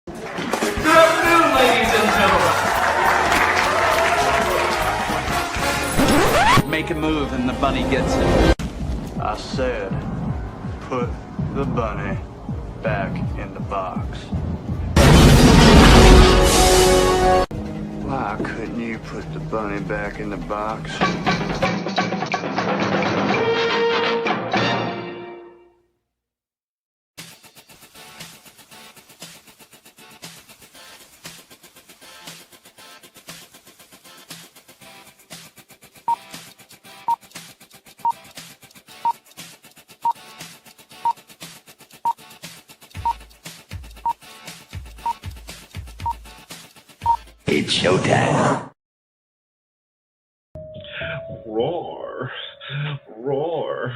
Good afternoon, ladies and gentlemen. Make a move and the bunny gets it. I said, put the bunny back in the box. Why couldn't you put the bunny back in the box? It's showtime. Roar. Roar.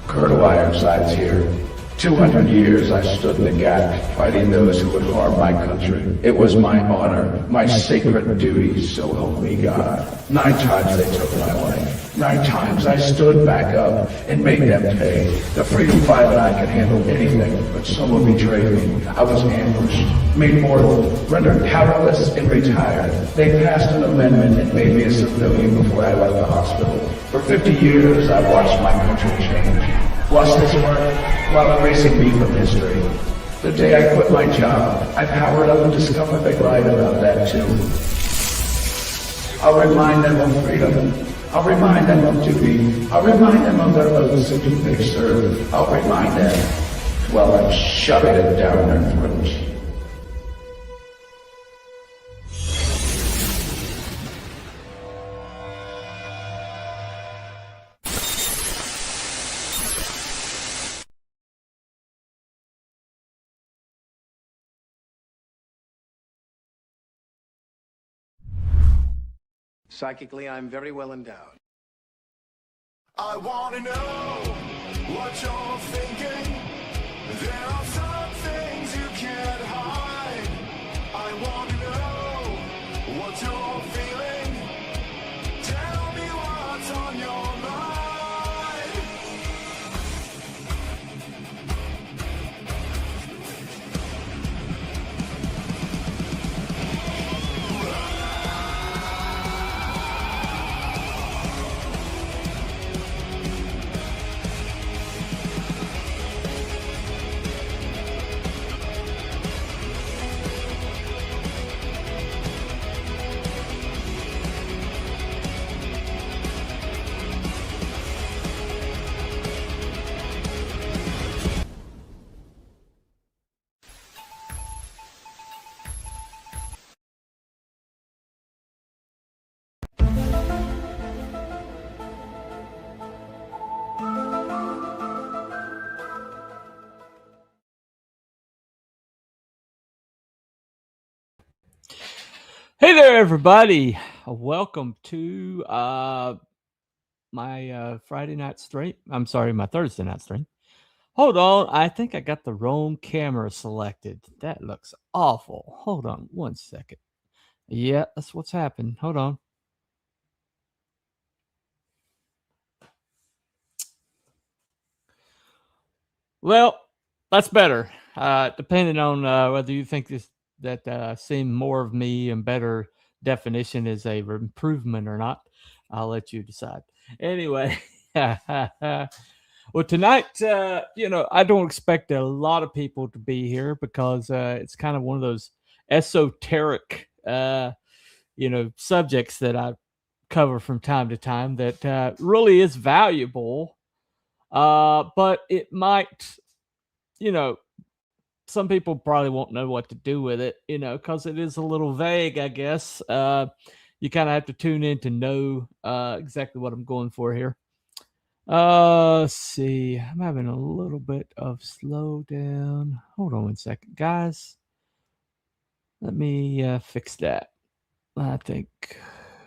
Colonel Ironside's here. 200 years I stood in the gap, fighting those who would harm my country. It was my honor, my sacred duty, so help me God. 9 times they took my life. 9 times I stood back up and made them pay. The freedom fighter and I could handle anything, but someone betrayed me. I was ambushed, made mortal, rendered powerless, and retired. They passed an amendment that made me a civilian before I left the hospital. For 50 years, I watched my country change. Watched this work while erasing me from history. The day I quit my job, I powered up and discovered they lied about that too. I'll remind them of freedom. I'll remind them of duty. I'll remind them of their oaths and who they serve. I'll remind them while I'm shoving it down their throats. Psychically, I'm very well endowed. I wanna know what you're thinking. There are some things you can't hide. I wanna know what you're feeling. Tell me what's on your mind. Hey there, everybody. Welcome to my Friday night stream. I'm sorry, my Thursday night stream. Hold on. I think I got the wrong camera selected. That looks awful. Hold on one second. Yeah, that's what's happened. Hold on. Well, that's better. Depending on whether you think that seeing more of me and better definition is a improvement or not, I'll let you decide. Anyway, well, tonight, I don't expect a lot of people to be here because it's kind of one of those esoteric, subjects that I cover from time to time that really is valuable. But it might, some people probably won't know what to do with it, because it is a little vague, I guess. You kind of have to tune in to know exactly what I'm going for here. Let's see. I'm having a little bit of slowdown. Hold on one second, guys. Let me fix that. I think.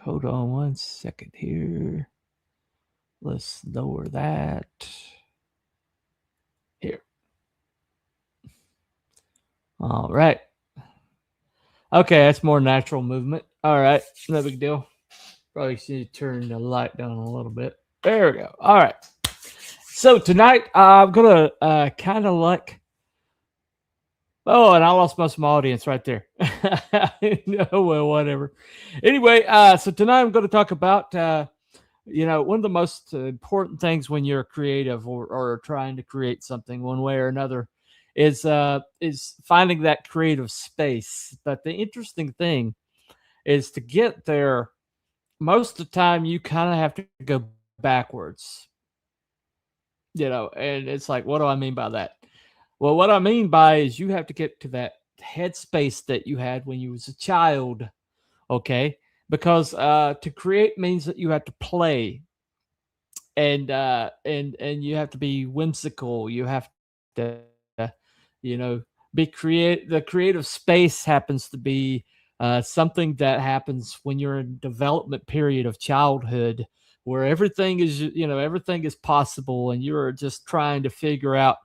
Hold on one second here. Let's lower that. Here. All right. Okay, that's more natural movement. All right, no big deal. Probably should turn the light down a little bit. There we go. All right. So tonight I'm gonna kind of like. Oh, and I lost most of my audience right there. No, well, whatever. Anyway, so tonight I'm going to talk about, one of the most important things when you're creative or trying to create something one way or another is finding that creative space. But the interesting thing is to get there. Most of the time, you kind of have to go backwards, and it's like, what do I mean by that? Well, what I mean by is you have to get to that headspace that you had when you was a child, okay? Because to create means that you have to play and you have to be whimsical. You have to, uh, you know, be create. The creative space happens to be something that happens when you're in development period of childhood, where everything is possible, and you're just trying to figure out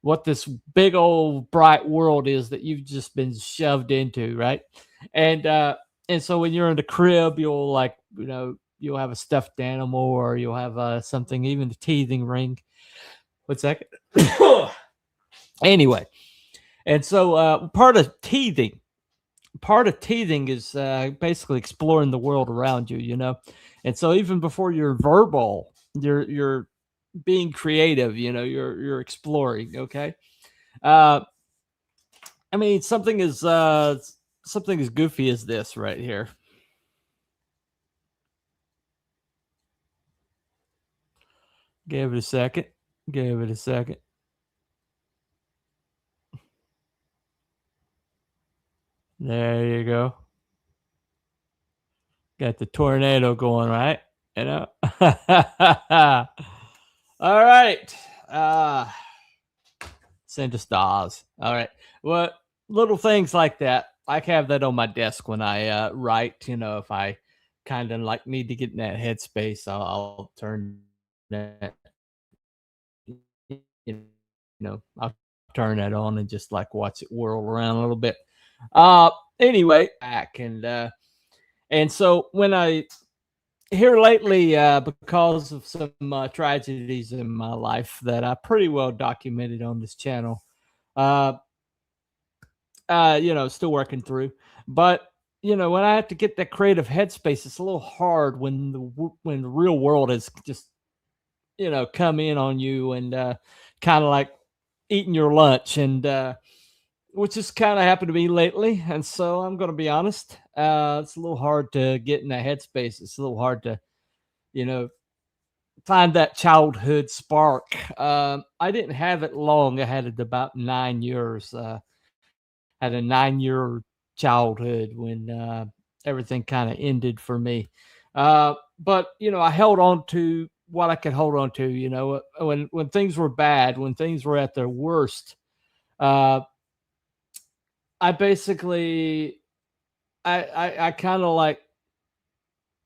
what this big old bright world is that you've just been shoved into, right? And and so when you're in the crib, you'll have a stuffed animal, or you'll have something, even a teething ring. What's that? Anyway, and so part of teething is basically exploring the world around you. And so even before you're verbal, you're being creative. You're exploring. Okay. Uh, I mean, something as goofy as this right here. Give it a second. Give it a second. There you go. Got the tornado going, right? You know. All right. Send the stars. All right. Well, little things like that. I have that on my desk when I write. If I kind of like need to get in that headspace, I'll turn that. I'll turn that on and just like watch it whirl around a little bit. Anyway, back and so when I here lately, because of some tragedies in my life that I pretty well documented on this channel, uh, still working through. But when I have to get that creative headspace, it's a little hard when the real world is just come in on you and kind of like eating your lunch, and which has kind of happened to me lately. And so I'm going to be honest, it's a little hard to get in that headspace. It's a little hard to you know find that childhood spark. I didn't have it long. I had it about 9 years. Had a 9 year childhood when everything kind of ended for me. But I held on to what I could hold on to. When things were bad, when things were at their worst, uh, I basically, I kind of like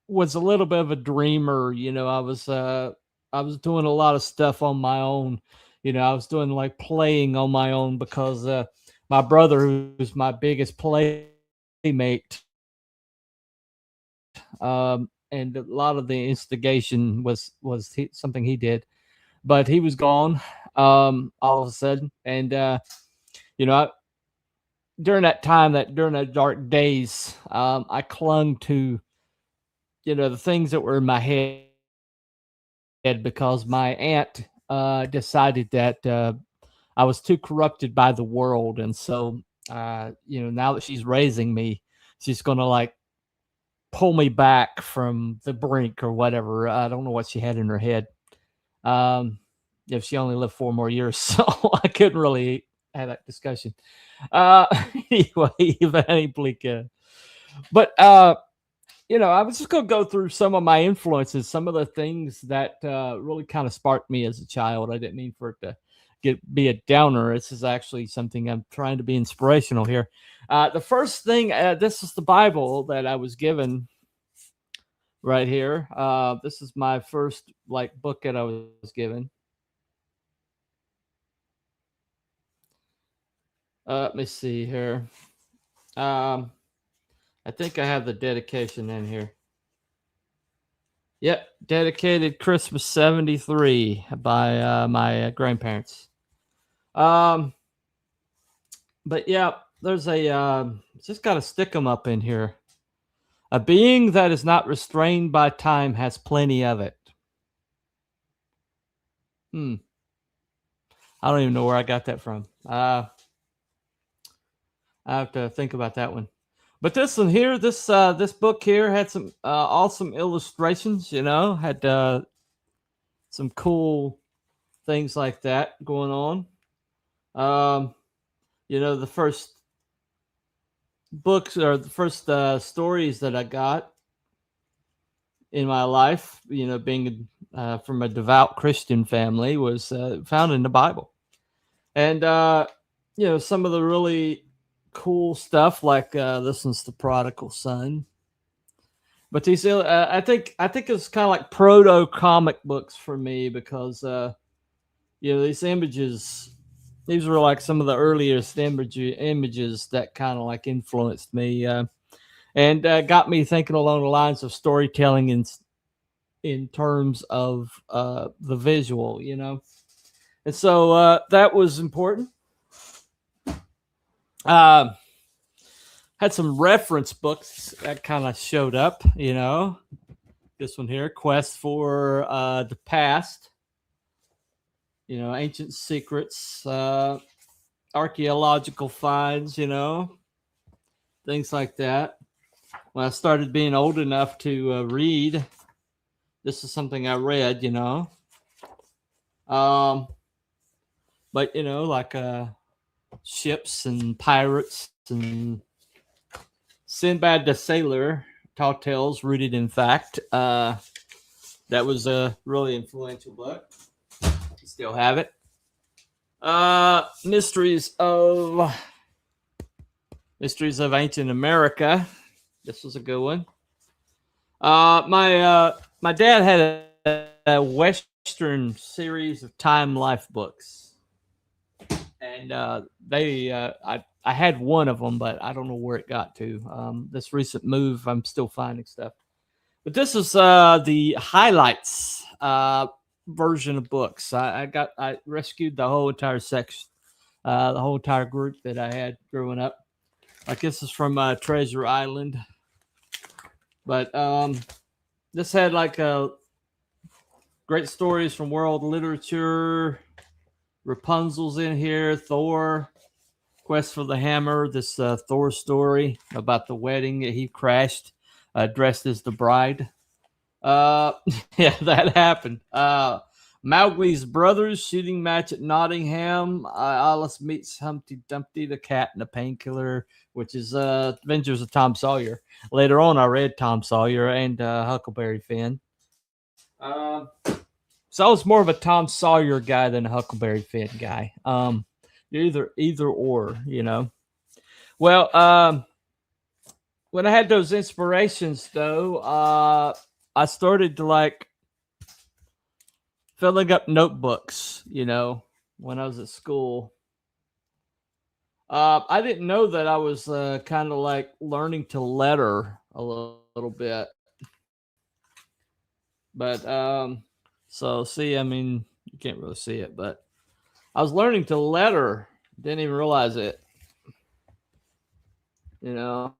was a little bit of a dreamer. I was doing a lot of stuff on my own. I was doing like playing on my own because my brother, who's my biggest playmate, and a lot of the instigation was something he did, but he was gone all of a sudden, and you know I, during that dark days, I clung to the things that were in my head because my aunt decided that I was too corrupted by the world, and so now that she's raising me, she's gonna like pull me back from the brink or whatever. I don't know what she had in her head. Um, if she only lived 4 more years, so I couldn't really have that discussion. Uh, anyway, Vanny Bleak. But I was just gonna go through some of my influences, some of the things that really kind of sparked me as a child. I didn't mean for it to be a downer. This is actually something I'm trying to be inspirational here. The first thing, this is the Bible that I was given right here. This is my first like book that I was given. Let me see here. Um, I think I have the dedication in here. Yep, dedicated Christmas 73 by my grandparents. Um, but yeah, there's a just got to stick them up in here. A being that is not restrained by time has plenty of it. I don't even know where I got that from. I have to think about that one. But this one here, this book here had some awesome illustrations. You know, had some cool things like that going on. You know, the first books or the first stories that I got in my life, you know, being from a devout Christian family, was found in the Bible. And you know, some of the really cool stuff, like this one's the prodigal son. But these, I think it's kind of like proto comic books for me, because you know, these images, these were like some of the earliest images that kind of like influenced me and got me thinking along the lines of storytelling in terms of the visual, you know. And so that was important. Had some reference books that kind of showed up, you know. This one here, Quest for the Past, you know, ancient secrets, archaeological finds, you know, things like that. When I started being old enough to read, this is something I read, you know. But you know, like ships and pirates and Sinbad the Sailor, Tall Tales Rooted in Fact. That was a really influential book. Still have it. Mysteries of Ancient America. This was a good one. My dad had a Western series of Time Life books, and I had one of them, but I don't know where it got to. This recent move, I'm still finding stuff. But this is the highlights version of books. I rescued the whole entire section, the whole entire group that I had growing up. Like this is from Treasure Island, but this had like great stories from world literature. Rapunzel's in here, Thor, Quest for the Hammer, this Thor story about the wedding that he crashed dressed as the bride. Yeah, that happened. Mowgli's Brothers, Shooting Match at Nottingham, Alice Meets Humpty Dumpty, The Cat and the Painkiller, which is Adventures of Tom Sawyer. Later on, I read Tom Sawyer and Huckleberry Finn. So I was more of a Tom Sawyer guy than a Huckleberry Finn guy. Either or, you know. Well, when I had those inspirations, though, I started to like filling up notebooks, you know, when I was at school. I didn't know that I was kind of like learning to letter a little bit. But so see, I mean, you can't really see it, but I was learning to letter. Didn't even realize it. You know,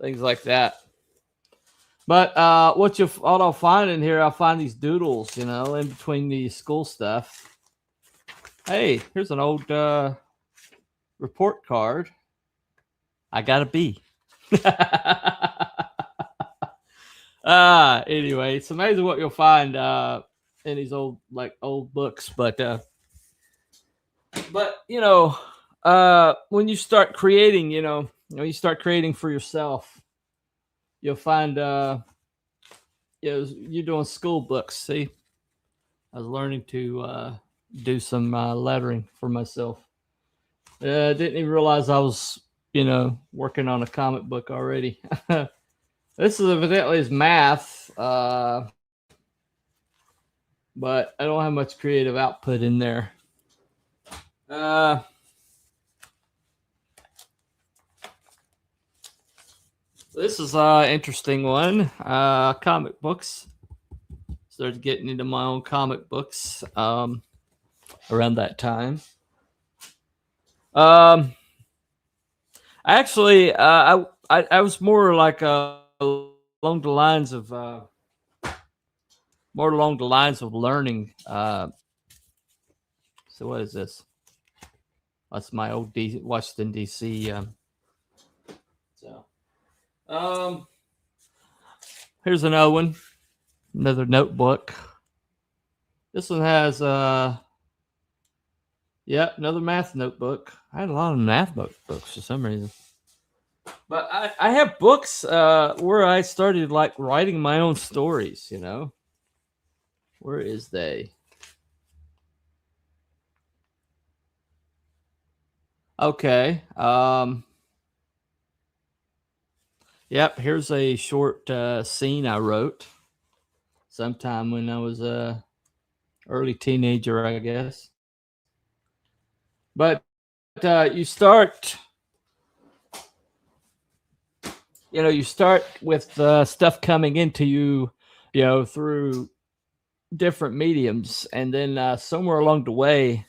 things like that. But what I'll find in here, I'll find these doodles, you know, in between the school stuff. Hey, here's an old report card. I got a B. Anyway, it's amazing what you'll find in these old books, but you know, when you start creating, you know, when you start creating for yourself, you'll find you know, you're doing school books. See, I was learning to do some lettering for myself. Didn't even realize I was, you know, working on a comic book already. This is evidently is math, but I don't have much creative output in there. This is an interesting one. Comic books. Started getting into my own comic books around that time. Um, Actually, I was more like along the lines of learning. So what is this? That's my old Washington D.C. So um, here's another one, another notebook. This one has another math notebook. I had a lot of math books for some reason. But I have books where I started like writing my own stories, you know. Where is they? Okay. Yep, here's a short scene I wrote sometime when I was a early teenager, I guess. But you start you start with stuff coming into you, through different mediums, and then somewhere along the way,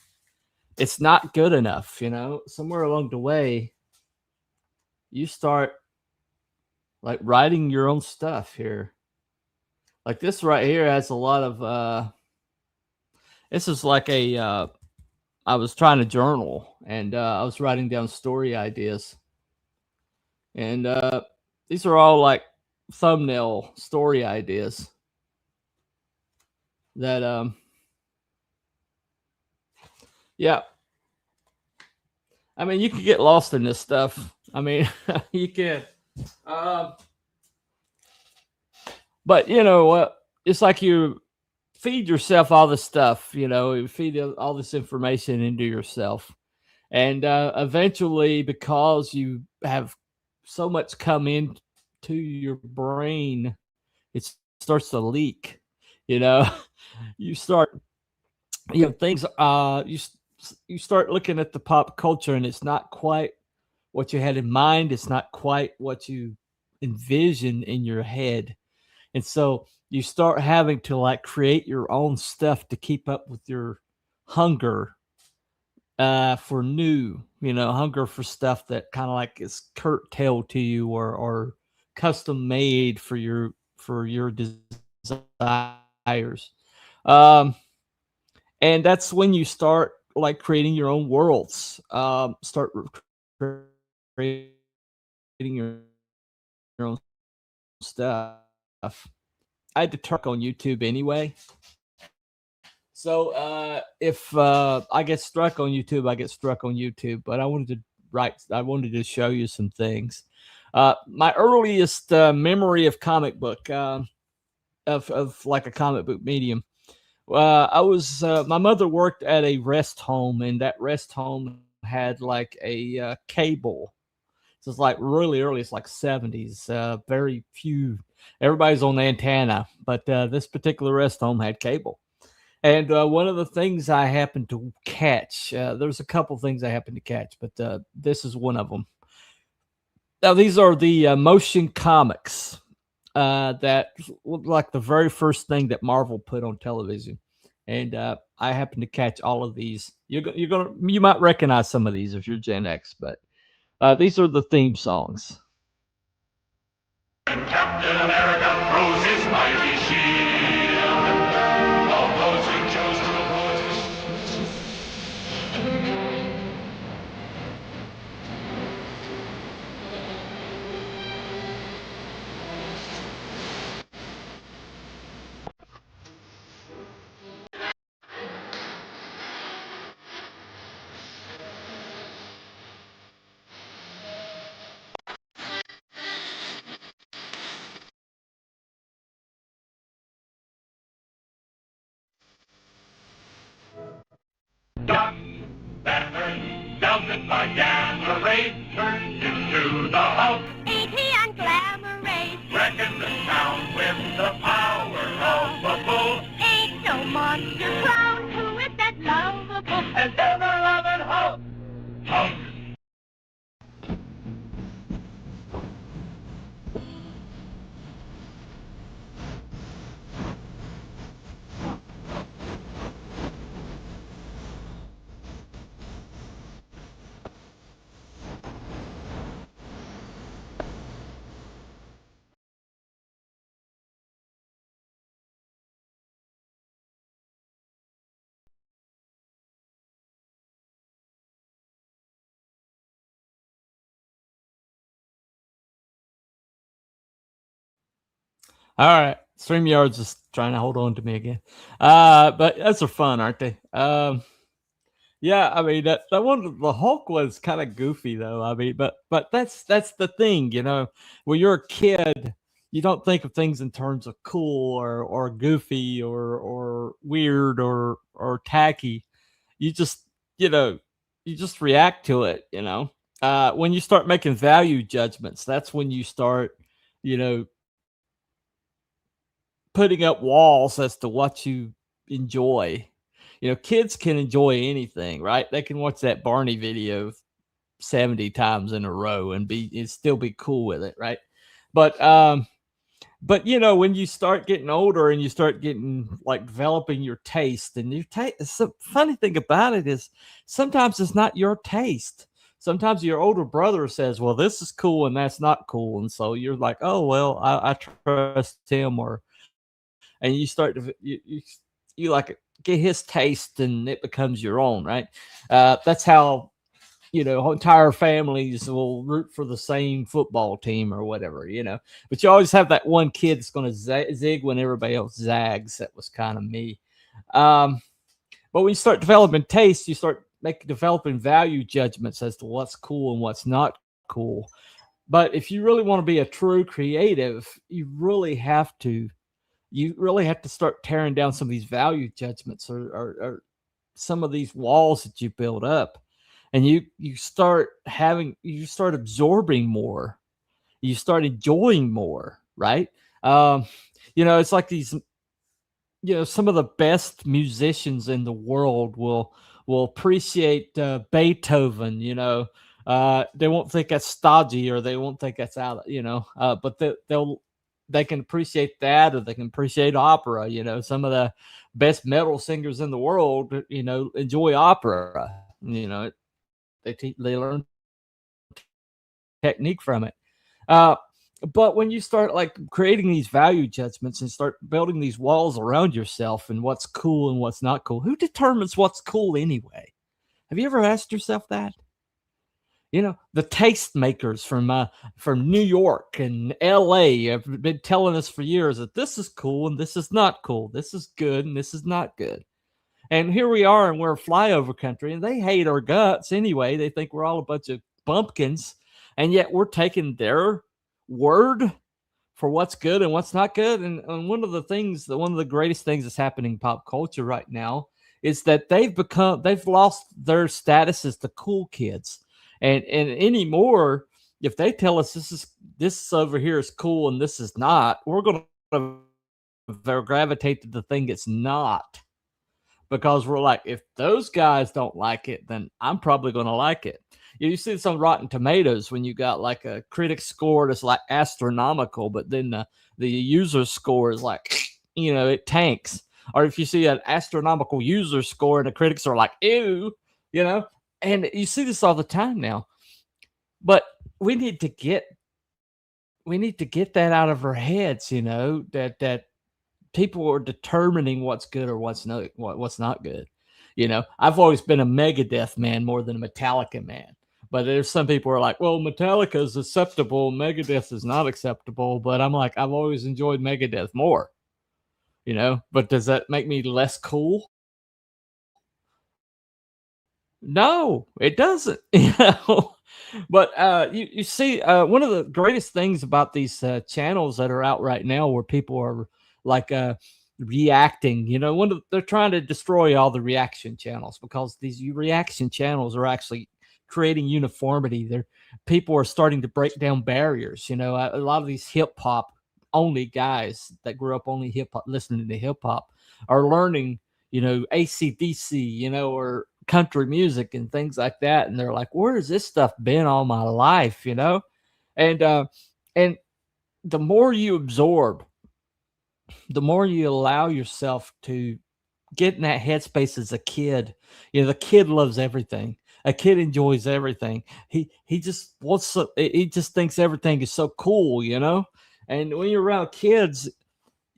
it's not good enough. Somewhere along the way, you start like writing your own stuff here. Like this right here has a lot of. This is like a. I was trying to journal, and I was writing down story ideas, and these are all like thumbnail story ideas that yeah, I mean you can get lost in this stuff. I mean you can but you know what, it's like you feed yourself all this stuff, you feed all this information into yourself, and eventually, because you have so much come into your brain, it starts to leak. you know you start things you start looking at the pop culture, and it's not quite what you had in mind, it's not quite what you envision in your head, and so you start having to like create your own stuff to keep up with your hunger for new, hunger for stuff that kind of like is curtailed to you, or custom made for your desires. Um, and that's when you start like creating your own worlds. Start creating your own stuff. I had to turn on YouTube anyway. So if I get struck on YouTube, I get struck on YouTube. But I wanted to show you some things. My earliest memory of comic book, of like a comic book medium. I was my mother worked at a rest home, and that rest home had like a cable. So it's like really early. It's like 70s. Very few. Everybody's on the antenna, but this particular rest home had cable. And one of the things I happened to catch, there's a couple things I happened to catch, but this is one of them. Now, these are the motion comics that looked like the very first thing that Marvel put on television. And I happened to catch all of these. You might recognize some of these if you're Gen X, but these are the theme songs. Captain America throws his mighty shield. All those who chose to oppose. Banner, melted by gamma rays, turned into the Hulk. E.T. and Glamour Race. Wrecking the town with the power of a bull. Ain't no monster clown who is that lovable. And ever-loving Hulk. Hulk. All right. StreamYard's just trying to hold on to me again. But those are fun, aren't they? Yeah, I mean that one, the Hulk was kind of goofy though. I mean, but that's the thing, you know. When you're a kid, you don't think of things in terms of cool or goofy or weird or tacky. You just, you know, you just react to it, you know. When you start making value judgments, that's when you start, you know, putting up walls as to what you enjoy. You know, kids can enjoy anything, right? They can watch that Barney video 70 times in a row and still be cool with it, right? But but you know, when you start getting older and you start getting like developing your taste and your taste, the funny thing about it is sometimes it's not your taste. Sometimes your older brother says, well, this is cool and that's not cool, and so you're like, oh well, I trust him, or and you start to you like get his taste and it becomes your own, right? That's how, you know, entire families will root for the same football team or whatever, you know. But you always have that one kid that's going to zig when everybody else zags. That was kind of me. Um, but when you start developing taste, you start developing value judgments as to what's cool and what's not cool. But if you really want to be a true creative, you really have to start tearing down some of these value judgments, or some of these walls that you build up, and you start absorbing more, you start enjoying more, right? You know, it's like these, you know, some of the best musicians in the world will appreciate Beethoven, you know. They won't think that's stodgy, or they won't think that's out, you know, but they can appreciate that, or they can appreciate opera. You know, some of the best metal singers in the world, you know, enjoy opera. You know, they learn technique from it. Uh, but when you start like creating these value judgments and start building these walls around yourself and what's cool and what's not cool, who determines what's cool anyway? Have you ever asked yourself that? You know, the tastemakers from New York and LA have been telling us for years that this is cool and this is not cool. This is good and this is not good. And here we are, and we're a flyover country, and they hate our guts anyway. They think we're all a bunch of bumpkins, and yet we're taking their word for what's good and what's not good. And one of the greatest things that's happening in pop culture right now is that they've lost their status as the cool kids. And anymore, if they tell us this over here is cool and this is not, we're going to gravitate to the thing it's not, because we're like, if those guys don't like it, then I'm probably going to like it. You see this on Rotten Tomatoes when you got like a critic score that's like astronomical, but then the user score is like, you know, it tanks. Or if you see an astronomical user score and the critics are like, ew, you know, and you see this all the time now. But we need to get that out of our heads, you know, that people are determining what's good or what's not good. You know, I've always been a Megadeth man more than a Metallica man. But there's some people who are like, well, Metallica is acceptable, Megadeth is not acceptable. But I'm like, I've always enjoyed Megadeth more, you know. But does that make me less cool? No, it doesn't. You know. But you see, one of the greatest things about these channels that are out right now, where people are like reacting, you know, they're trying to destroy all the reaction channels, because these reaction channels are actually creating uniformity. People are starting to break down barriers. You know, a lot of these hip hop only guys that grew up only hip hop, listening to hip hop, are learning, you know, AC/DC, you know, or country music and things like that, and they're like, where has this stuff been all my life, you know? And the more you absorb, the more you allow yourself to get in that headspace as a kid. You know, the kid loves everything. A kid enjoys everything. He just he just thinks everything is so cool, you know? And when you're around kids,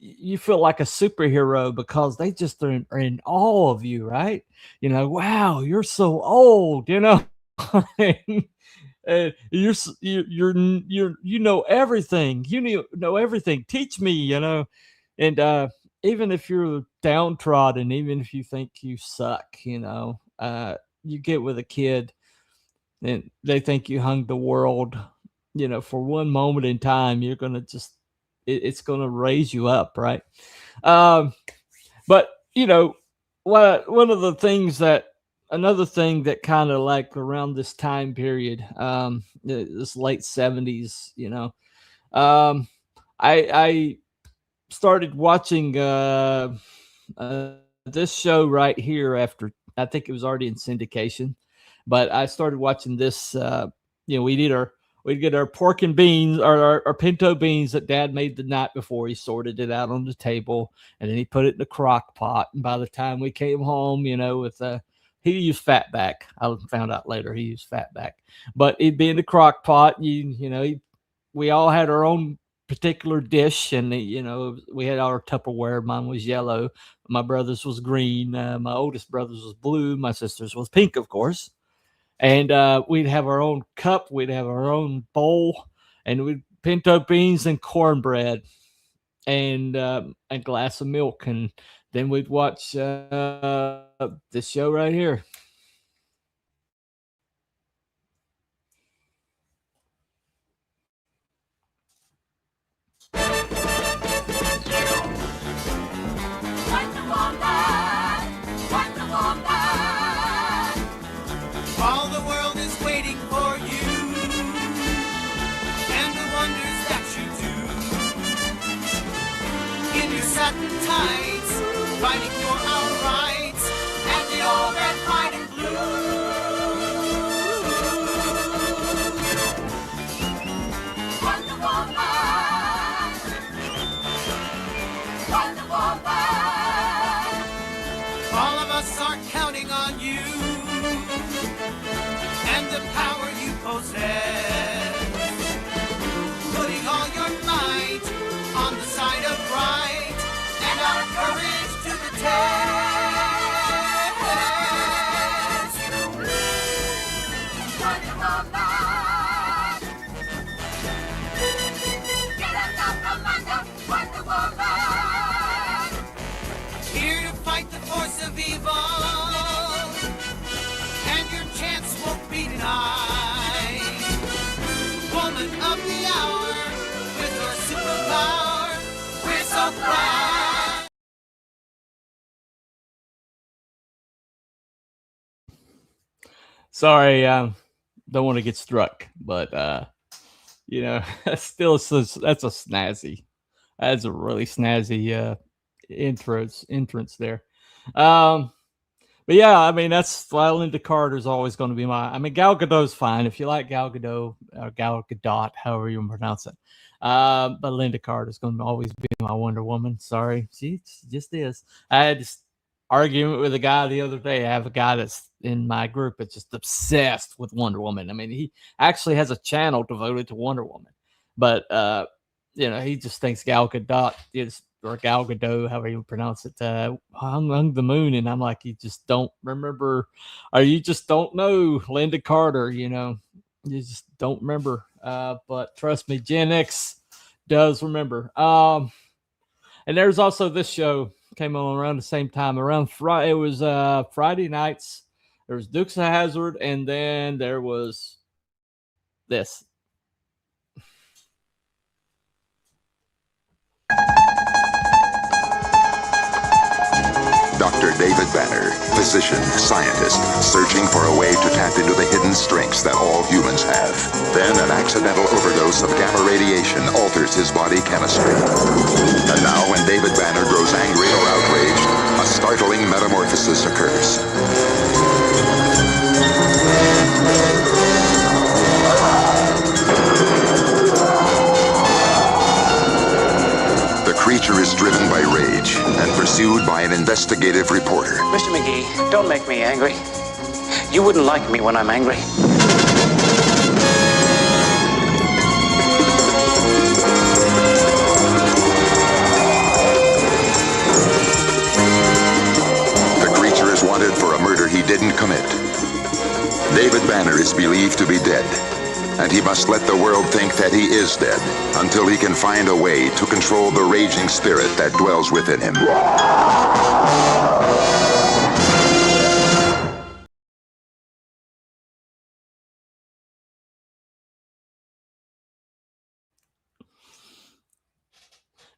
you feel like a superhero, because they just are in awe of you, right? You know, wow, you're so old, you know. and you know everything. Know everything. Teach me, and even if you're downtrodden, even if you think you suck, you get with a kid and they think you hung the world, for one moment in time, you're gonna it's gonna raise you up, right? Um, but one of the things that another thing that kind of like around this time period, this late 70s, um, I started watching this show right here after I think it was already in syndication, but I started watching this. We'd get our pork and beans, or our pinto beans that Dad made the night before. He sorted it out on the table, and then he put it in the crock pot. And by the time we came home, with he used fatback. I found out later he used fatback, but he'd be in the crock pot. We all had our own particular dish, and we had our Tupperware. Mine was yellow, my brother's was green, my oldest brother's was blue, my sister's was pink, of course. And we'd have our own cup, we'd have our own bowl, and we'd pinto beans and cornbread, and a glass of milk, and then we'd watch this show right here. All the world is waiting for you and the wonders that you do. In your satin tights, fighting for our rights and the old red, white, and blue. Wonder Woman, Wonder Woman. All of us are counting on you and the power you possess, putting all your might on the side of right and our courage to the test. Wonder Woman, get us out from under, Wonder Woman, here to fight the force of evil. Woman of the hour, with your superpower, we're so proud. Sorry, don't want to get struck, but still that's a snazzy. That's a really snazzy entrance there. But yeah, I mean, that's why Linda Carter's always going to be Gal Gadot's fine. If you like Gal Gadot, or Gal Gadot, however you pronounce it. But Linda Carter's going to always be my Wonder Woman. Sorry. She just is. I had this argument with a guy the other day. I have a guy that's in my group that's just obsessed with Wonder Woman. I mean, he actually has a channel devoted to Wonder Woman. But, he just thinks Gal Gadot is, or Gal Gadot, however you pronounce it, hung the moon. And I'm like, you just don't remember, or you just don't know Linda Carter, you just don't remember. But trust me, Gen X does remember. And there's also this show came on around the same time, around Friday. It was Friday nights. There was Dukes of Hazzard, and then there was this. Dr. David Banner, physician, scientist, searching for a way to tap into the hidden strengths that all humans have. Then an accidental overdose of gamma radiation alters his body chemistry. And now when David Banner grows angry or outraged, a startling metamorphosis occurs. The creature is driven by rage and pursued by an investigative reporter. Mr. McGee, don't make me angry. You wouldn't like me when I'm angry. The creature is wanted for a murder he didn't commit. David Banner is believed to be dead, and he must let the world think that he is dead until he can find a way to control the raging spirit that dwells within him.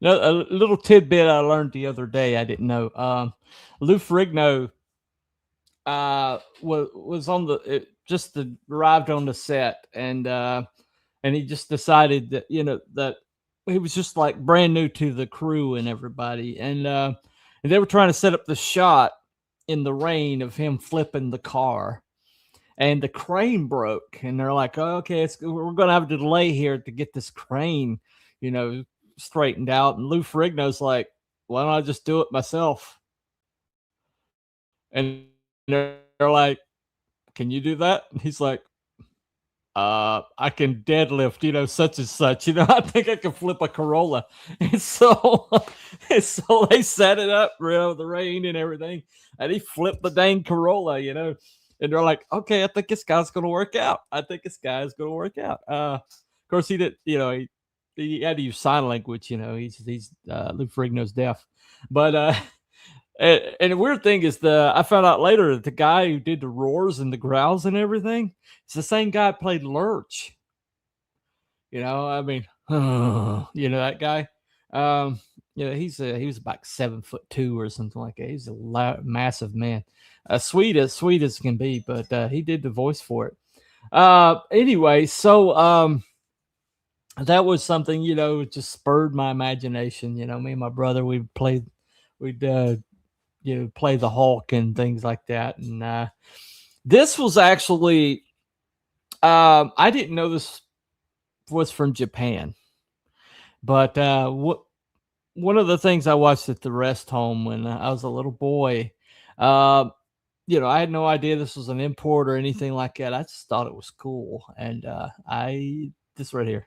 Now, a little tidbit I learned the other day I didn't know. Lou Ferrigno was on just arrived on the set, and he just decided that that he was just like brand new to the crew and everybody, and they were trying to set up the shot in the rain of him flipping the car, and the crane broke, and they're like, oh, okay, we're gonna have a delay here to get this crane, straightened out. And Lou Ferrigno's like, why don't I just do it myself? And they're like, can you do that? And he's like, I can deadlift, such and such. I think I can flip a Corolla. And so, they set it up, the rain and everything, and he flipped the dang Corolla, and they're like, okay, I think this guy's going to work out. Of course, he did, he had to use sign language, he's Lou Ferrigno's deaf, but and the weird thing is I found out later that the guy who did the roars and the growls and everything, it's the same guy who played Lurch. I mean, that guy. He was about 7'2" or something like that. He's a massive man, sweet as can be, but he did the voice for it. Anyway, so that was something, just spurred my imagination. Me and my brother, we'd play the Hulk and things like that. And this was actually, I didn't know this was from Japan, but one of the things I watched at the rest home when I was a little boy, I had no idea this was an import or anything like that. I just thought it was cool. And this right here.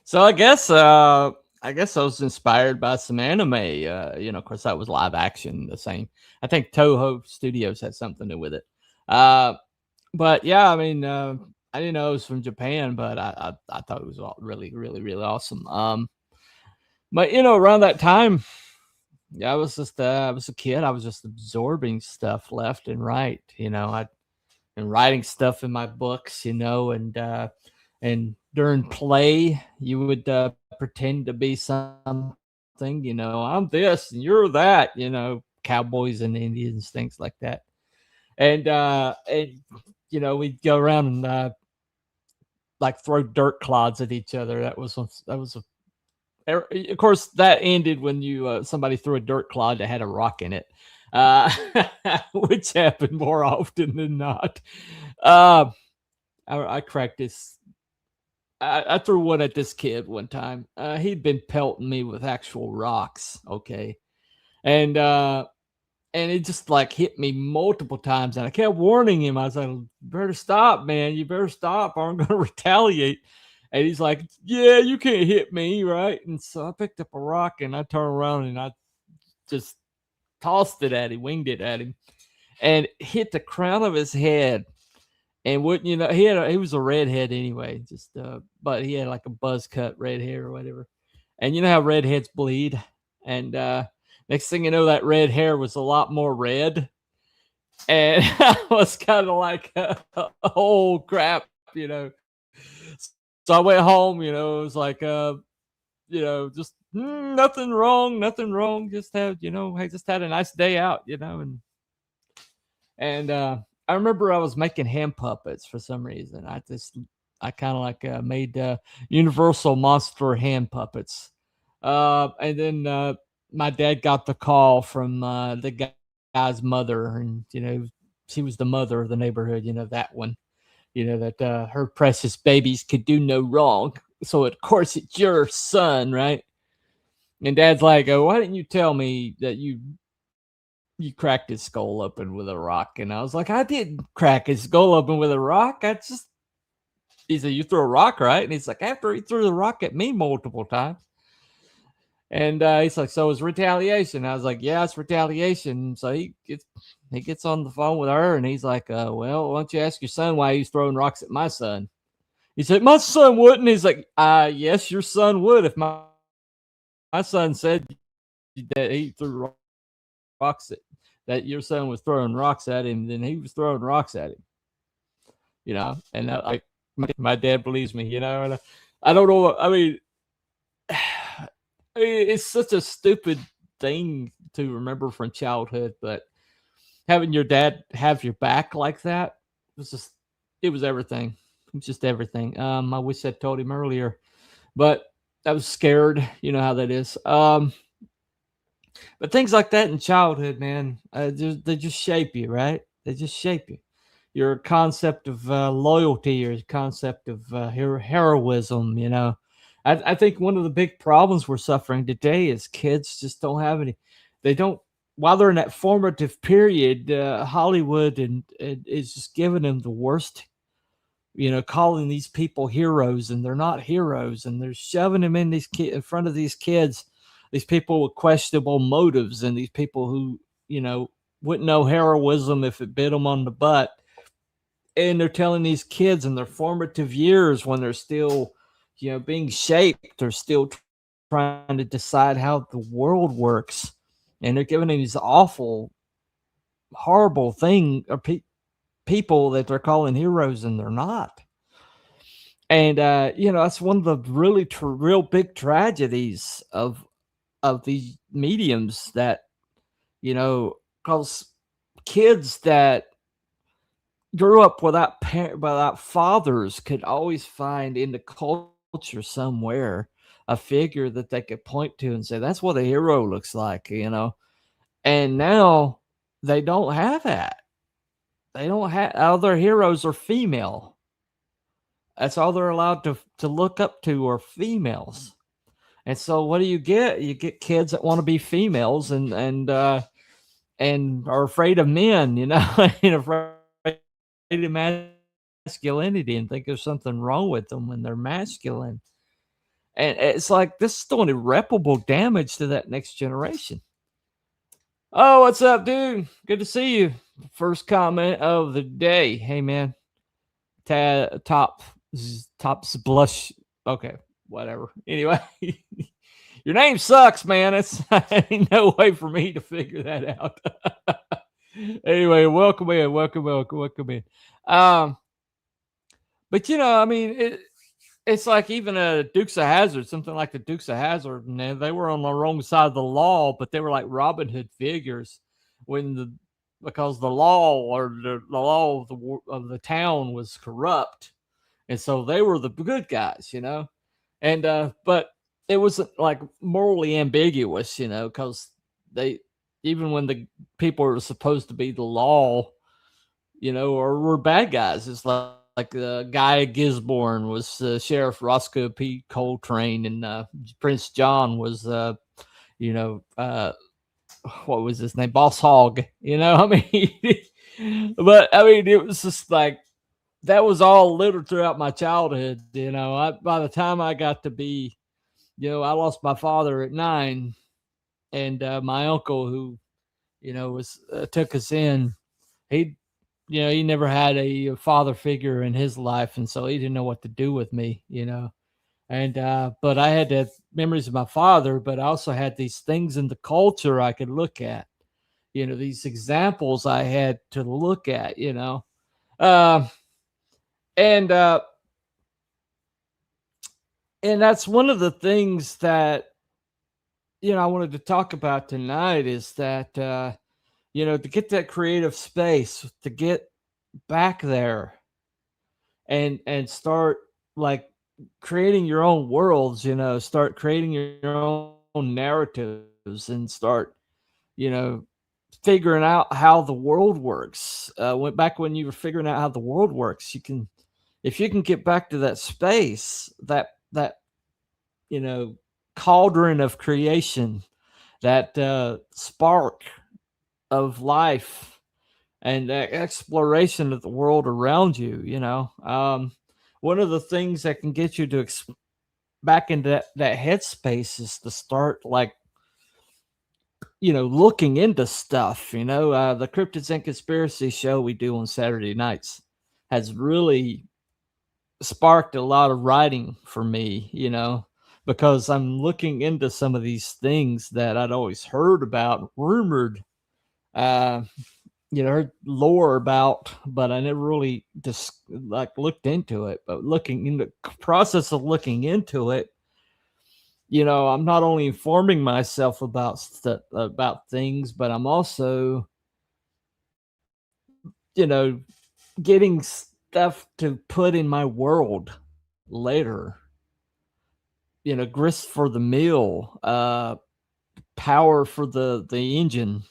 So I guess I was inspired by some anime. Of course that was live action, the same. I think Toho Studios had something to do with it. But yeah, I mean, I didn't know it was from Japan, but I thought it was really, really, really awesome. But around that time, yeah, I was a kid. I was just absorbing stuff left and right. I'd been writing stuff in my books, and during play, you would pretend to be something, I'm this and you're that, cowboys and Indians, things like that. And we'd go around and like throw dirt clods at each other. Of course, that ended when somebody threw a dirt clod that had a rock in it, which happened more often than not. I cracked this. I threw one at this kid one time. He'd been pelting me with actual rocks, okay, and it just like hit me multiple times, and I kept warning him. I was like, "You better stop, man! You better stop, or I'm going to retaliate." And he's like, "Yeah, you can't hit me, right?" And so I picked up a rock and I turned around and I just tossed it at him, winged it at him, and hit the crown of his head. And wouldn't you know, he was a redhead anyway, just but he had like a buzz cut red hair or whatever. And you know how redheads bleed, and next thing you know, that red hair was a lot more red, and I was kind of like, oh crap, you know. So I went home, you know, it was like, you know, just nothing wrong, nothing wrong. Just had, you know, I just had a nice day out, you know, and I remember I was making hand puppets for some reason. I kind of like made Universal Monster hand puppets, and then my dad got the call from the guy's mother, and you know, she was the mother of the neighborhood. You know that one. You know that her precious babies could do no wrong. So of course it's your son, right? And dad's like, "Oh, why didn't you tell me that you cracked his skull open with a rock?" And I was like, "I didn't crack his skull open with a rock. I just," he said, "You threw a rock, right?" And he's like, "After he threw the rock at me multiple times." And he's like, "So it's retaliation." I was like, "Yeah, it's retaliation." So he gets on the phone with her, and he's like, "Well, why don't you ask your son why he's throwing rocks at my son?" He said, "My son wouldn't." He's like, "Yes, your son would if my son said that he threw rocks at, that your son was throwing rocks at him, then he was throwing rocks at him." You know, and like my dad believes me, you know, and I don't know. I mean, it's such a stupid thing to remember from childhood, but having your dad have your back like that was just, it was everything. It was just everything. I wish I'd told him earlier, but I was scared. You know how that is. But things like that in childhood, man, they just shape you, right? They just shape you. Your concept of loyalty, your concept of heroism, you know. I think one of the big problems we're suffering today is kids just don't have any. They don't, while they're in that formative period, Hollywood and is just giving them the worst, you know, calling these people heroes, and they're not heroes, and they're shoving them in in front of these kids, these people with questionable motives, and these people who, you know, wouldn't know heroism if it bit them on the butt. And they're telling these kids in their formative years, when they're still, you know, being shaped, they're still trying to decide how the world works, and they're giving them these awful, horrible people that they're calling heroes, and they're not. And you know, that's one of the really real big tragedies of these mediums, that, you know, because kids that grew up without fathers could always find in the culture somewhere a figure that they could point to and say, "That's what a hero looks like," you know. And now they don't have that. They don't have, all their heroes are female. That's all they're allowed to look up to are females. And so what do you get? You get kids that want to be females, and are afraid of men, you know, and afraid of masculinity, and think there's something wrong with them when they're masculine. And it's like, this is doing irreparable damage to that next generation. Oh, what's up, dude? Good to see you. First comment of the day. Hey, man. Tops blush. Okay, whatever. Anyway, your name sucks, man. It's ain't no way for me to figure that out. Anyway, welcome in, welcome in. But you know, I mean, it's like even a Dukes of Hazzard, something like the Dukes of Hazzard, and they were on the wrong side of the law, but they were like Robin Hood figures when because the law, or the law of the town was corrupt, and so they were the good guys, you know. And but it wasn't like morally ambiguous, you know, because they, even when the people were supposed to be the law, you know, or were bad guys. It's like Guy Gisborne was Sheriff Roscoe P. Coltrane, and Prince John was, you know, what was his name? Boss Hogg. You know, I mean, but I mean, it was just like, that was all littered throughout my childhood. You know, by the time I got to be, you know, I lost my father at 9, and my uncle, who, you know, was took us in. He he never had a father figure in his life, and so he didn't know what to do with me. And but I had the memories of my father, but I also had these things in the culture I could look at. These examples I had to look at. Um, and and that's one of the things that I wanted to talk about tonight is that to get that creative space, to get back there and start like creating your own worlds, start creating your own narratives and start, you know, figuring out how the world works. When you were figuring out how the world works, if you can get back to that space, that you know cauldron of creation, that spark of life and exploration of the world around you. One of the things that can get you to back into that headspace is to start like looking into stuff. The Cryptids and Conspiracy show we do on Saturday nights has really sparked a lot of writing for me, because I'm looking into some of these things that I'd always heard about, rumored, uh, heard lore about, but I never really just like looked into it. But looking in the process of looking into it, I'm not only informing myself about things, but I'm also, you know, getting stuff to put in my world later. Grist for the mill, power for the engine,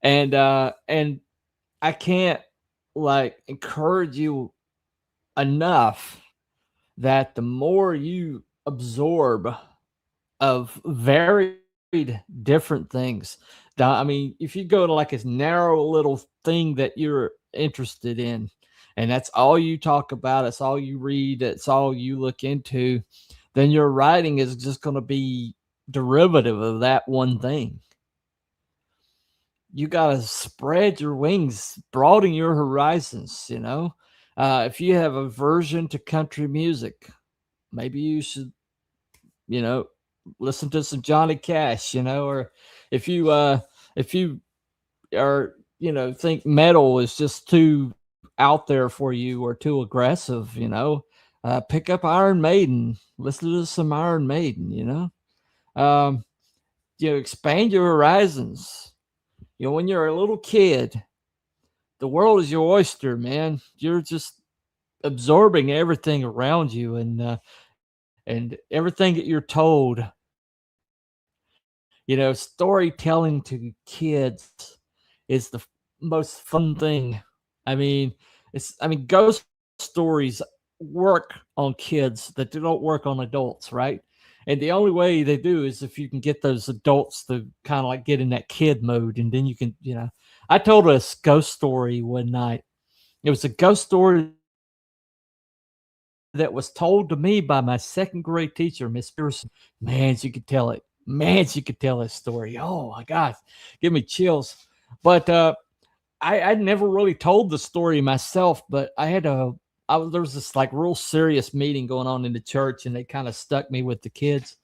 and I can't like encourage you enough that the more you absorb of varied different things. I mean, if you go to like this narrow little thing that you're interested in, and that's all you talk about, it's all you read, it's all you look into, then your writing is just going to be derivative of that one thing. You got to spread your wings, broaden your horizons. If you have aversion to country music, maybe you should, you know, listen to some Johnny Cash, or if you are, think metal is just too out there for you or too aggressive, pick up Iron Maiden, listen to some Iron Maiden. Um, expand your horizons. When you're a little kid, the world is your oyster, man. You're just absorbing everything around you, and everything that you're told. Storytelling to kids is the most fun thing. I mean, ghost stories work on kids that do not work on adults, right? And the only way they do is if you can get those adults to kind of like get in that kid mode, and then you can, I told a ghost story one night. It was a ghost story that was told to me by my second grade teacher, Miss Pearson. Man, she could tell it. Man, she could tell this story. Oh my gosh, give me chills. But I'd never really told the story myself, but there was this like real serious meeting going on in the church, and they kind of stuck me with the kids.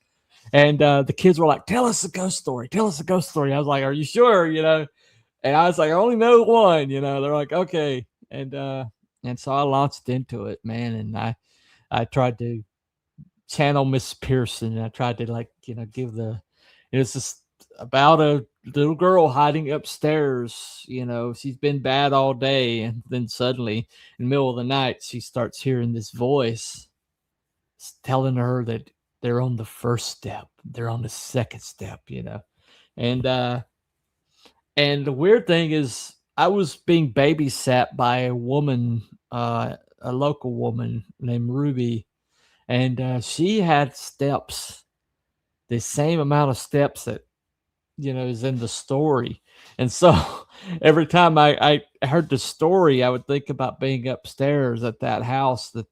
And the kids were like, "Tell us a ghost story. Tell us a ghost story." I was like, "Are you sure?" And I was like, "I only know one." They're like, "Okay." And so I launched into it, man, and I tried to channel Miss Pearson. And I tried to give it's just about a little girl hiding upstairs. She's been bad all day, and then suddenly in the middle of the night, she starts hearing this voice telling her that they're on the first step, they're on the second step. And and the weird thing is I was being babysat by a woman, a local woman named Ruby, and she had steps, the same amount of steps that is in the story. And so every time I heard the story, I would think about being upstairs at that house and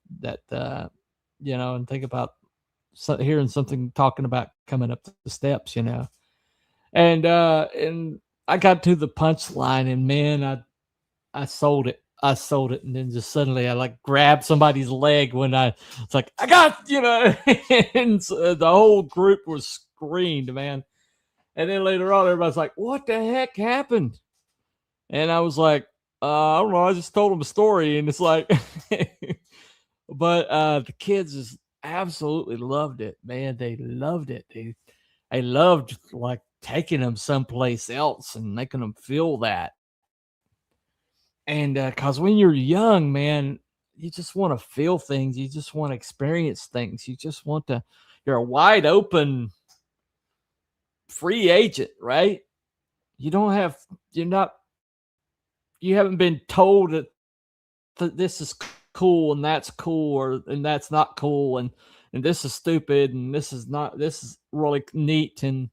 think about hearing something talking about coming up the steps. And I got to the punchline, and man, I sold it. I sold it, and then just suddenly I like grabbed somebody's leg when it's like I got and so the whole group was screamed, man. And then later on, everybody's like, "What the heck happened?" And I was like, "I don't know. I just told them a story," and it's like, but the kids just absolutely loved it, man. They loved it. They loved like taking them someplace else and making them feel that. And because when you're young, man, you just want to feel things. You just want to experience things. You just want to. You're a wide open free agent, right? You don't have. You're not. You haven't been told that this is cool and that's cool and that's not cool and this is stupid and this is not. This is really neat and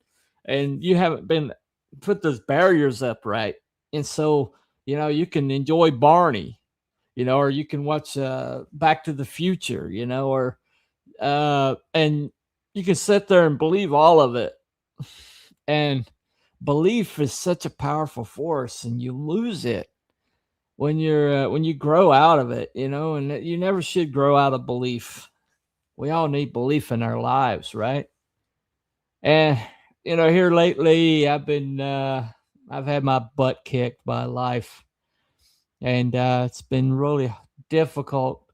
you haven't been put those barriers up, right? And so you can enjoy Barney, or you can watch Back to the Future, or and you can sit there and believe all of it. And belief is such a powerful force, and you lose it when you grow out of it, and you never should grow out of belief. We all need belief in our lives, right? And here lately, I've had my butt kicked by life, and it's been really difficult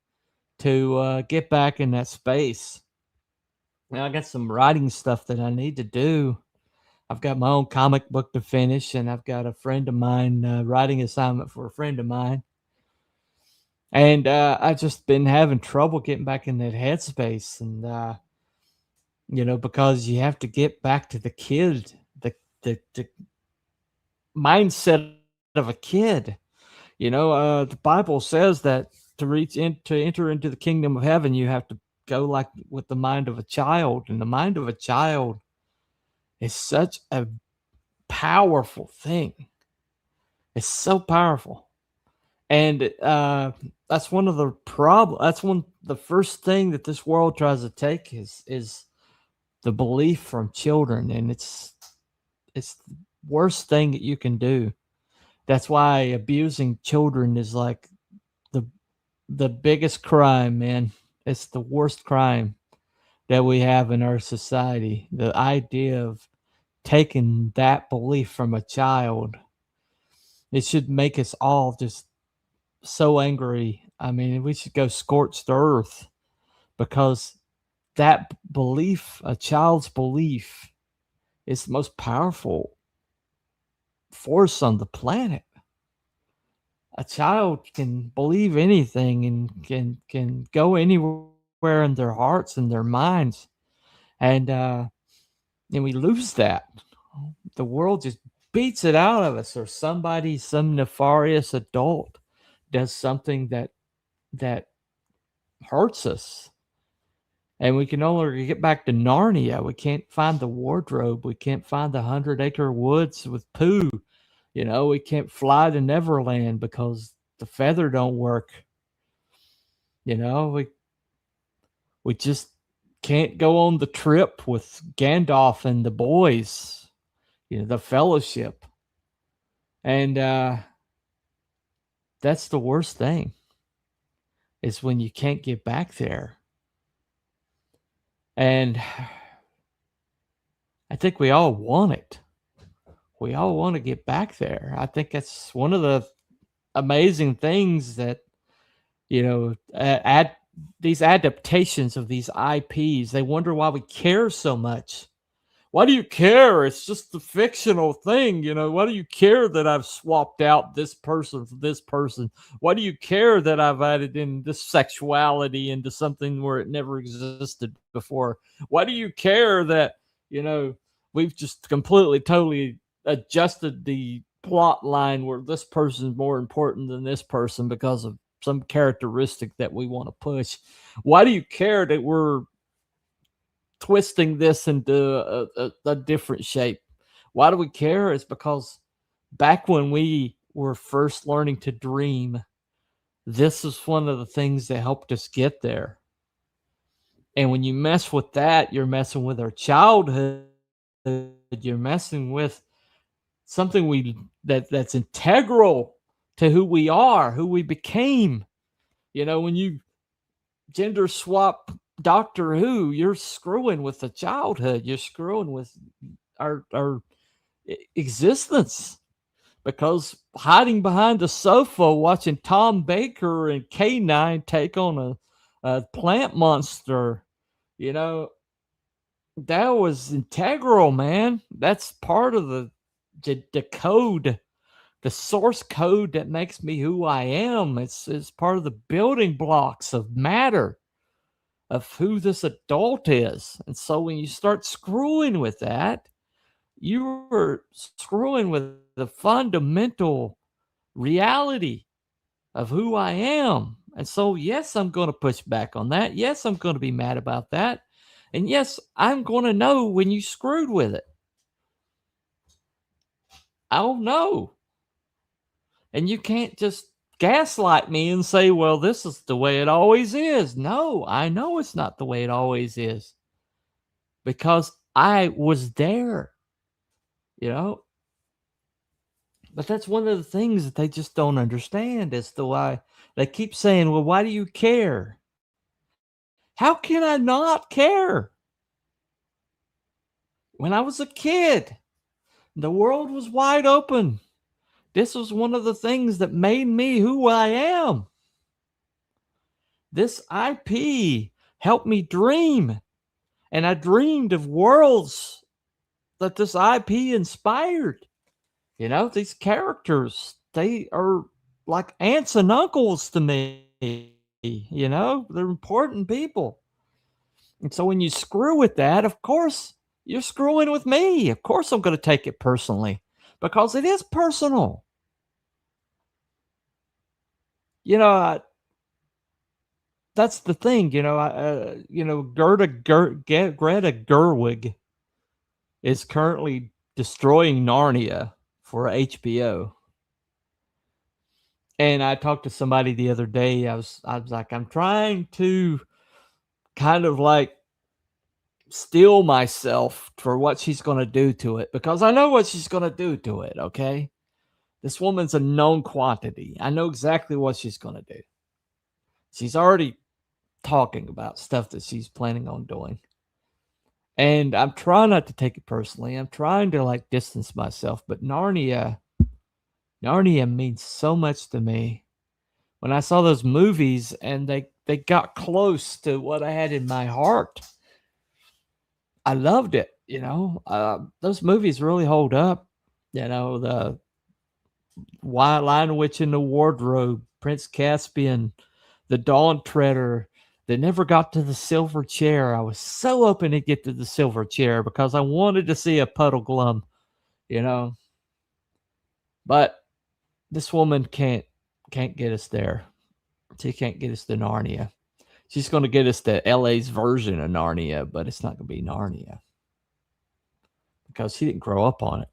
to get back in that space. Now I got some writing stuff that I need to do. I've got my own comic book to finish, and I've got a friend of mine writing assignment for a friend of mine, and I've just been having trouble getting back in that headspace, and because you have to get back to the kid, the mindset of a kid. The Bible says that to enter into the kingdom of heaven, you have to go like with the mind of a child, and the mind of a child is such a powerful thing. It's so powerful, and that's one of the problem. That's the first thing that this world tries to take is the belief from children, and it's the worst thing that you can do. That's why abusing children is like the biggest crime, man. It's the worst crime that we have in our society. The idea of taking that belief from a child, it should make us all just so angry. I mean, we should go scorched earth because that belief, a child's belief, is the most powerful force on the planet. A child can believe anything and can go anywhere in their hearts and their minds, and we lose that. The world just beats it out of us, or some nefarious adult does something that hurts us, and we can no longer get back to Narnia. We can't find the wardrobe. We can't find the 100-acre woods with Pooh. We can't fly to Neverland because the feather don't work. We just can't go on the trip with Gandalf and the boys, the fellowship. And that's the worst thing, is when you can't get back there. And I think we all want it. We all want to get back there. I think that's one of the amazing things that, these adaptations of these IPs, they wonder why we care so much. Why do you care? It's just a fictional thing. Why do you care that I've swapped out this person for this person? Why do you care that I've added in this sexuality into something where it never existed before? Why do you care that, we've just completely, totally adjusted the plot line where this person's more important than this person because of some characteristic that we want to push? Why do you care that we're twisting this into a different shape? Why do we care? It's because back when we were first learning to dream, this is one of the things that helped us get there. And when you mess with that, you're messing with our childhood. You're messing with something that's integral to who we are, who we became. When you gender swap Doctor Who, you're screwing with the childhood. You're screwing with our existence, because hiding behind the sofa watching Tom Baker and K9 take on a plant monster, that was integral, man. That's part of the code, the source code that makes me who I am. It's part of the building blocks of matter, of who this adult is. And so when you start screwing with that, you are screwing with the fundamental reality of who I am. And so, yes, I'm going to push back on that. Yes, I'm going to be mad about that. And yes, I'm going to know when you screwed with it. I'll know. And you can't just gaslight me and say, well, this is the way it always is. No, I know it's not the way it always is, because I was there, But that's one of the things that they just don't understand, as to why they keep saying, well, why do you care? How can I not care? When I was a kid, the world was wide open. This was one of the things that made me who I am. This IP helped me dream. And I dreamed of worlds that this IP inspired. These characters, they are like aunts and uncles to me. They're important people. And so when you screw with that, of course, you're screwing with me. Of course, I'm going to take it personally, because it is personal. That's the thing. Greta Gerwig is currently destroying Narnia for HBO. And I talked to somebody the other day. I was like, I'm trying to kind of like steel myself for what she's going to do to it, because I know what she's going to do to it. Okay. This woman's a known quantity. I know exactly what she's going to do. She's already talking about stuff that she's planning on doing. And I'm trying not to take it personally. I'm trying to like distance myself, but Narnia means so much to me. When I saw those movies and they got close to what I had in my heart, I loved it. Those movies really hold up. The White Lion Witch in the Wardrobe, Prince Caspian, the Dawn Treader. They never got to the silver chair. I was so hoping to get to the silver chair because I wanted to see a Puddle Glum, But this woman can't get us there. She can't get us to Narnia. She's going to get us to LA's version of Narnia, but it's not going to be Narnia because she didn't grow up on it.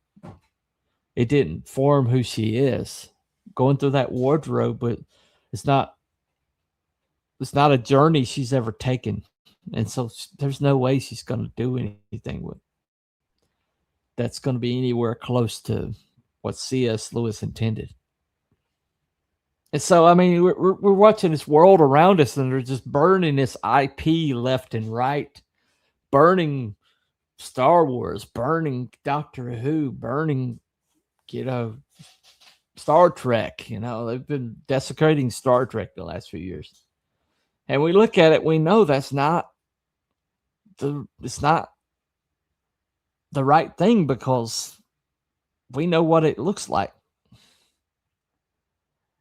It didn't form who she is. Going through that wardrobe, but it's not a journey she's ever taken. And so there's no way she's going to do anything with that's going to be anywhere close to what C.S. Lewis intended. And so, I mean, we're watching this world around us, and they're just burning this IP left and right, burning Star Wars, burning Doctor Who, burning, Star Trek. They've been desecrating Star Trek the last few years. And we look at it, we know it's not the right thing, because we know what it looks like.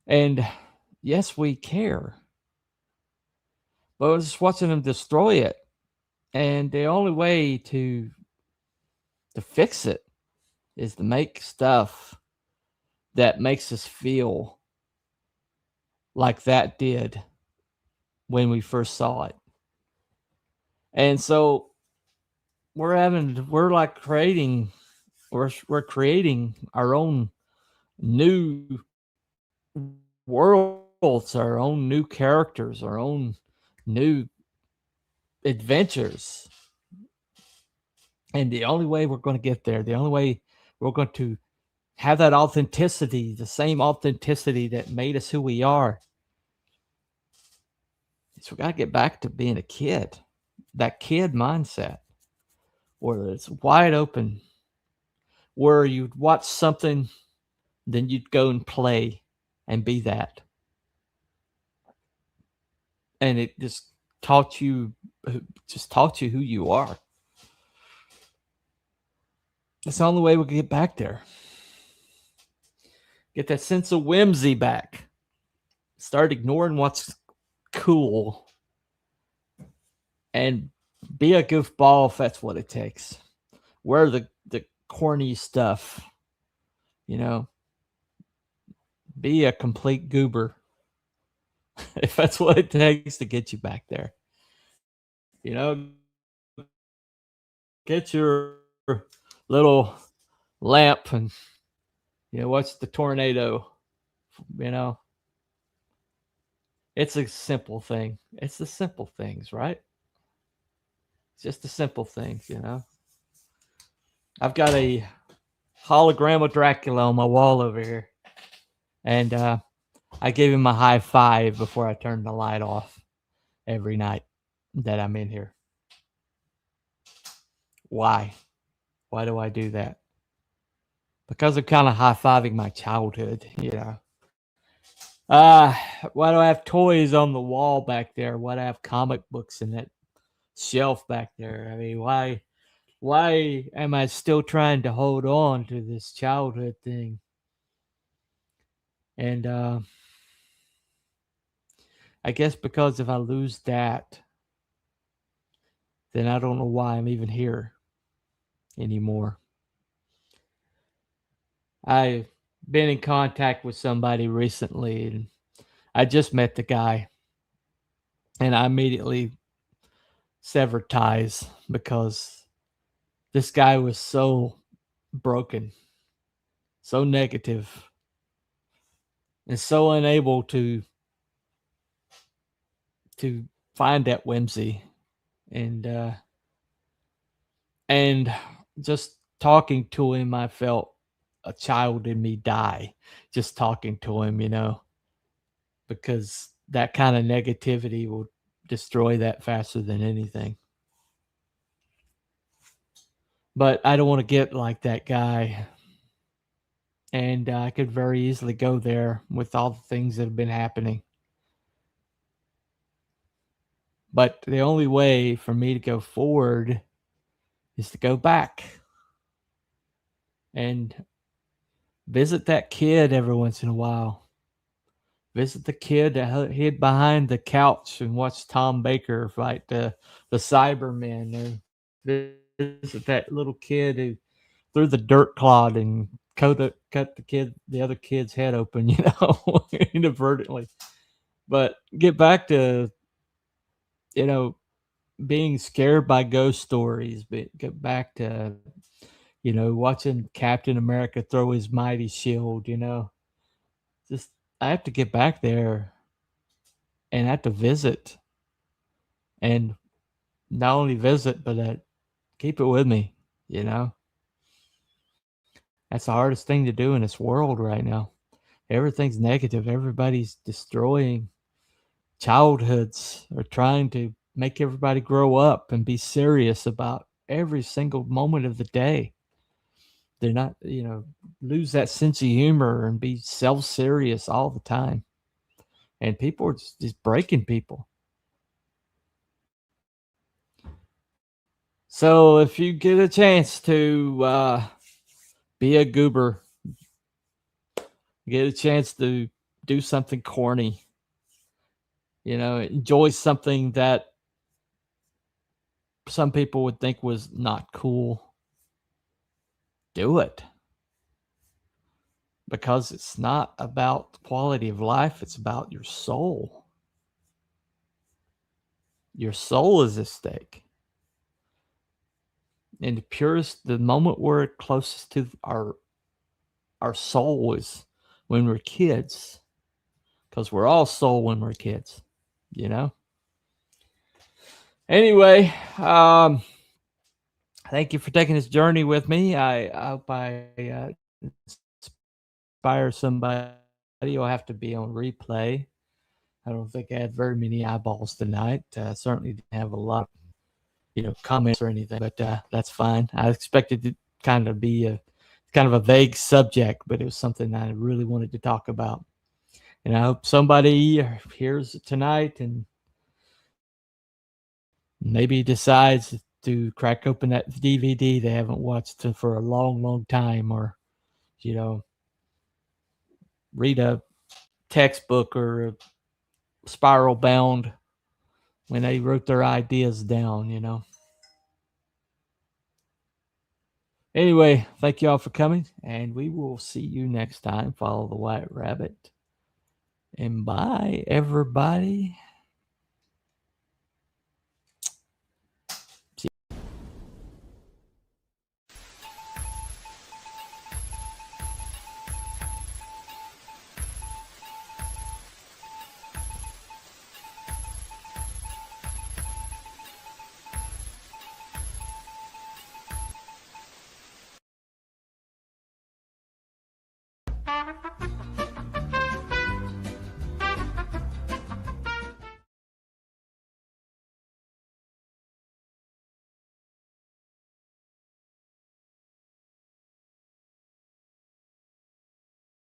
And yes, we care. But we're just watching them destroy it. And the only way to fix it is to make stuff that makes us feel like that did when we first saw it. And so we're creating our own new worlds, our own new characters, our own new adventures. And the only way we're going to get there, the only way we're going to have that authenticity, the same authenticity that made us who we are. So we got to get back to being a kid, that kid mindset where it's wide open, where you'd watch something, then you'd go and play and be that. And it just taught you who you are. It's the only way we can get back there. Get that sense of whimsy back. Start ignoring what's cool and be a goofball if that's what it takes. Wear the corny stuff, you know. Be a complete goober if that's what it takes to get you back there. You know, get your little lamp and, you know, watch the tornado. You know, it's a simple thing. It's the simple things, right? It's just the simple things, you know. I've got a hologram of Dracula on my wall over here. And I gave him a high five before I turned the light off every night that I'm in here. Why? Why do I do that? Because I'm kind of high-fiving my childhood, you know. Why do I have toys on the wall back there? Why do I have comic books in that shelf back there? I mean, why am I still trying to hold on to this childhood thing? And I guess because if I lose that, then I don't know why I'm even here anymore. I've been in contact with somebody recently, and I just met the guy, and I immediately severed ties because this guy was so broken, so negative, and so unable to find that whimsy, and just talking to him, I felt a child in me die just talking to him, you know, because that kind of negativity will destroy that faster than anything. But I don't want to get like that guy. And I could very easily go there with all the things that have been happening. But the only way for me to go forward is to go back and visit that kid every once in a while. Visit the kid that hid behind the couch and watched Tom Baker fight the Cybermen. Or visit that little kid who threw the dirt clod and cut the other kid's head open, you know, inadvertently. But get back to, you know, being scared by ghost stories. But get back to, you know, watching Captain America throw his mighty shield, you know. Just I have to get back there and I have to visit. And not only visit, but keep it with me, you know. That's the hardest thing to do in this world right now. Everything's negative. Everybody's destroying childhoods or trying to make everybody grow up and be serious about every single moment of the day. They're not, you know, lose that sense of humor and be self-serious all the time. And people are just breaking people. So if you get a chance to be a goober, get a chance to do something corny, you know, enjoy something that some people would think was not cool, do it. Because it's not about quality of life, it's about your soul. Your soul is at stake. And the moment we're closest to our soul is when we're kids. Because we're all soul when we're kids, you know? Anyway, thank you for taking this journey with me. I hope I inspire somebody, you'll have to be on replay. I don't think I had very many eyeballs tonight. Certainly didn't have a lot, comments or anything, but that's fine. I expected it kind of be a kind of a vague subject, but it was something I really wanted to talk about. And I hope somebody hears it tonight and maybe decides to crack open that DVD they haven't watched for a long, long time, or, read a textbook or a Spiral Bound when they wrote their ideas down. Anyway, thank you all for coming, and we will see you next time. Follow the White Rabbit. And bye, everybody.